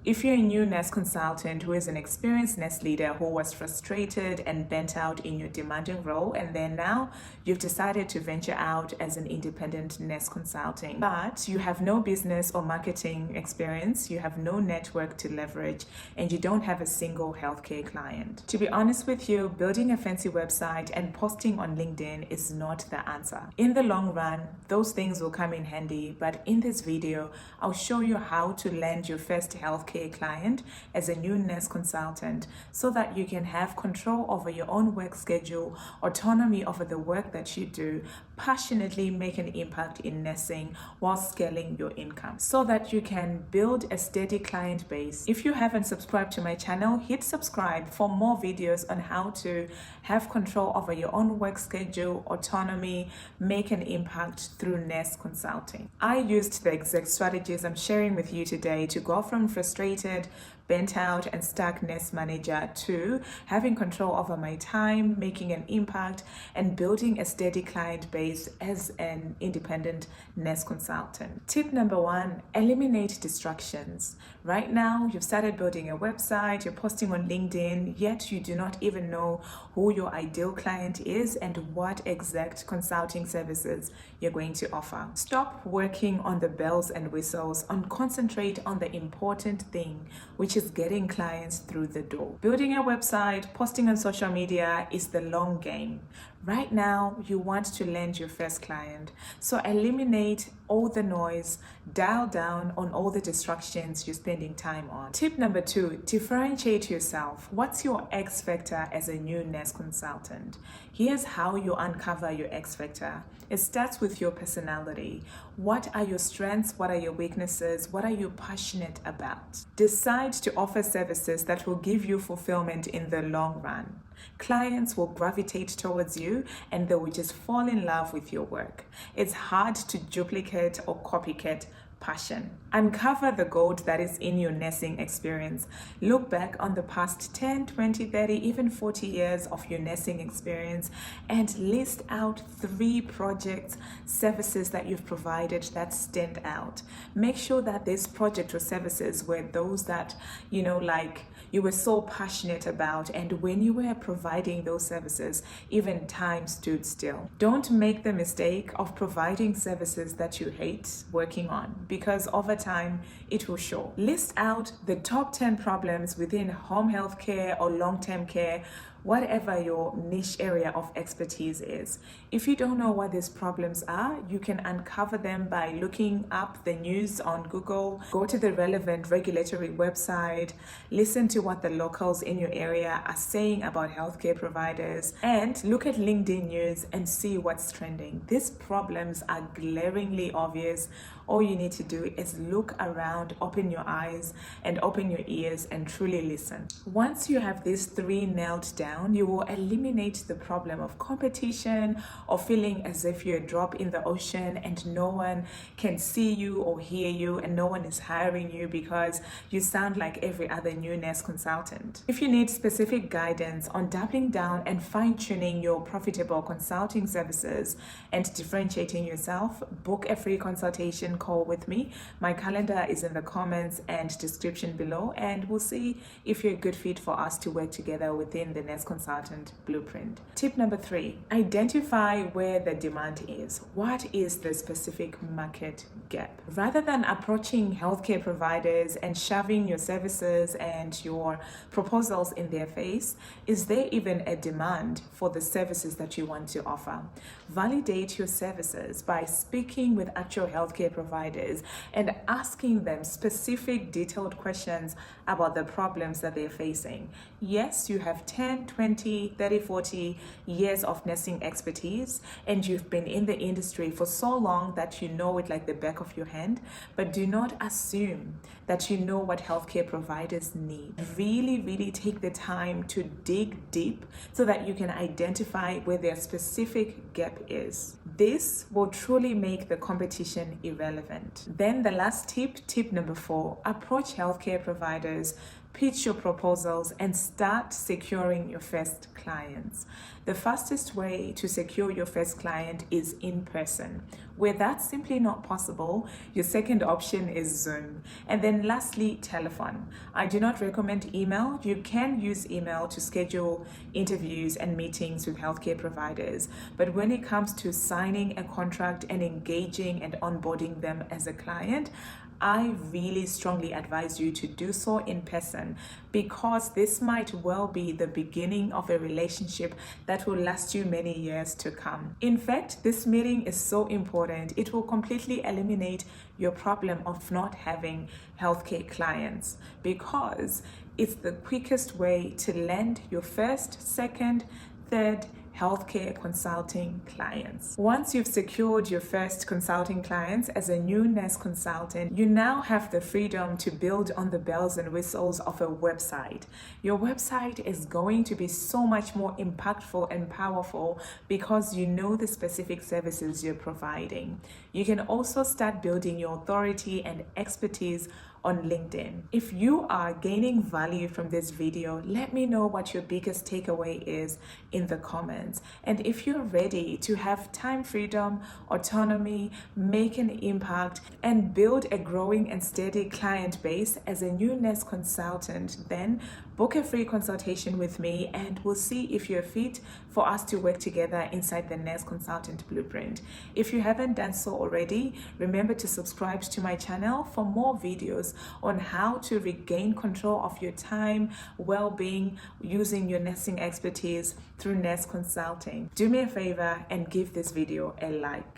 If you're a new nurse consultant who is an experienced nurse leader who was frustrated and burnt out in your demanding role, and then now you've decided to venture out as an independent nurse consulting, but you have no business or marketing experience, you have no network to leverage, and you don't have a single healthcare client. To be honest with you, building a fancy website and posting on LinkedIn is not the answer. In the long run, those things will come in handy, but in this video, I'll show you how to land your first healthcare client as a new nurse consultant so that you can have control over your own work schedule, autonomy over the work that you do, passionately make an impact in nursing while scaling your income so that you can build a steady client base. If you haven't subscribed to my channel, hit subscribe for more videos on how to have control over your own work schedule, autonomy, make an impact through nurse consulting. I used the exact strategies I'm sharing with you today to go from frustrated, burnt out and stuck nurse manager to having control over my time, making an impact and building a steady client base as an independent nurse consultant. Tip number 1, eliminate distractions. Right now, you've started building a website, you're posting on LinkedIn, yet you do not even know who your ideal client is and what exact consulting services you're going to offer. Stop working on the bells and whistles and concentrate on the important thing, which is getting clients through the door. Building a website, posting on social media is the long game. Right now, you want to land your first client. So eliminate all the noise, dial down on all the distractions you're spending time on. Tip number 2, differentiate yourself. What's your X factor as a new nurse consultant? Here's how you uncover your X factor. It starts with your personality. What are your strengths? What are your weaknesses? What are you passionate about? Decide to offer services that will give you fulfillment in the long run. Clients will gravitate towards you and they will just fall in love with your work. It's hard to duplicate or copycat passion. Uncover the gold that is in your nursing experience. Look back on the past 10, 20, 30, even 40 years of your nursing experience and list out 3 projects, services that you've provided that stand out. Make sure that this project or services were those that, you were so passionate about, and when you were providing those services, even time stood still. Don't make the mistake of providing services that you hate working on, because over time it will show. List out the top 10 problems within home health care or long-term care, whatever your niche area of expertise is. If you don't know what these problems are, you can uncover them by looking up the news on Google, go to the relevant regulatory website, listen to what the locals in your area are saying about healthcare providers, and look at LinkedIn news and see what's trending. These problems are glaringly obvious. All you need to do is look around, open your eyes and open your ears and truly listen. Once you have these 3 nailed down, you will eliminate the problem of competition or feeling as if you're a drop in the ocean and no one can see you or hear you and no one is hiring you because you sound like every other new nurse consultant. If you need specific guidance on doubling down and fine-tuning your profitable consulting services and differentiating yourself, book a free consultation call with me. My calendar is in the comments and description below, and we'll see if you're a good fit for us to work together within the Nurse Consultant Blueprint. Tip number 3, identify where the demand is. What is the specific market gap? Rather than approaching healthcare providers and shoving your services and your proposals in their face, is there even a demand for the services that you want to offer? Validate your services by speaking with actual healthcare providers and asking them specific detailed questions about the problems that they're facing. Yes, you have 10, 20, 30, 40 years of nursing expertise and you've been in the industry for so long that you know it like the back of your hand, but do not assume that you know what healthcare providers need. Really take the time to dig deep so that you can identify where their specific gap is. This will truly make the competition irrelevant. Then the last tip number 4, approach healthcare providers pitch your proposals, and start securing your first clients. The fastest way to secure your first client is in person. Where that's simply not possible, your second option is Zoom. And then lastly, telephone. I do not recommend email. You can use email to schedule interviews and meetings with healthcare providers. But when it comes to signing a contract and engaging and onboarding them as a client, I really strongly advise you to do so in person, because this might well be the beginning of a relationship that will last you many years to come. In fact, this meeting is so important. It will completely eliminate your problem of not having healthcare clients, because it's the quickest way to land your first, second, third healthcare consulting clients. Once you've secured your first consulting clients as a new nurse consultant, you now have the freedom to build on the bells and whistles of a website. Your website is going to be so much more impactful and powerful because you know the specific services you're providing. You can also start building your authority and expertise on LinkedIn. If you are gaining value from this video, let me know what your biggest takeaway is in the comments. And if you're ready to have time freedom, autonomy, make an impact, and build a growing and steady client base as a new nurse consultant, then book a free consultation with me and we'll see if you're fit for us to work together inside the Nurse Consultant Blueprint. If you haven't done so already, remember to subscribe to my channel for more videos on how to regain control of your time, well-being, using your nursing expertise through nurse consulting. Do me a favor and give this video a like.